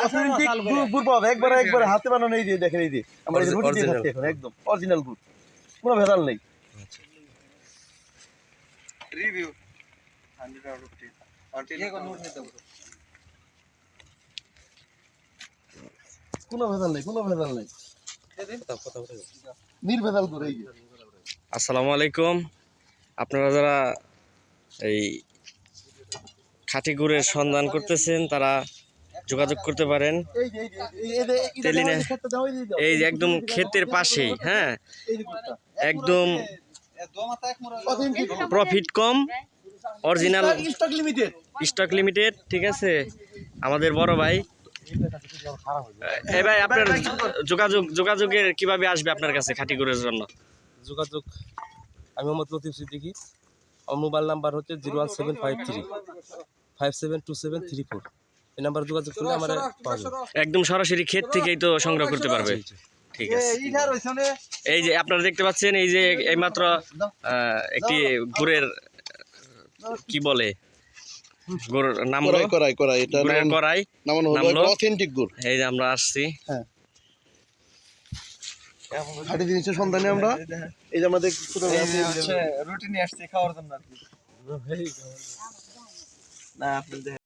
Authentic গুড় পাওয়া যায়, একবার হাতে বানানো। এই যে দেখেন, এই যে আমরা এই যে রুটি দিয়ে খাচ্ছি এখন, একদম অরিজিনাল গুড়, কোনো ভেজাল নেই। রিভিউ 100 out of 10 কোনো ভেজাল নেই, কোনো ভেজাল নেই, নির্ভেজাল গুড়। এই যে আসসালামু আলাইকুম। আপনারা যারা এই খাঁটি গুড়ের সন্ধান করতেছেন তারা যোগাযোগ করতে পারেন। এই যে একদম ক্ষেতের পাশেই, হ্যাঁ, একদম প্রফিট কম, অরিজিনাল, স্টক লিমিটেড। ঠিক আছে, আমাদের বড় ভাই। এই ভাই, আপনার যোগাযোগের কিভাবে আসবে আপনার কাছে খাঁটি গুড়ের জন্য? যোগাযোগ, আমি মোহাম্মদ লতিফ সিদ্দিকী। আমার মোবাইল নাম্বার হচ্ছে 01753 572734। এই নাম্বার যোগাযোগ করলে আমার পাওয়া যাবে। একদম সরাসরি ক্ষেত থেকেই তো সংগ্রহ করতে পারবে। ঠিক আছে, এই যে আপনারা দেখতে পাচ্ছেন, এই যে এইমাত্র একটি গুড়ের কি বলে, গুড়ের নাম করাই অথেন্টিক গুড়। এই যে আমরা আসছি, খাঁটি জিনিসের সন্ধানে আমরা। এই যে আমাদের রুটি নিয়ে আসছি খাওয়ার জন্য আর কি। না, আপনাদের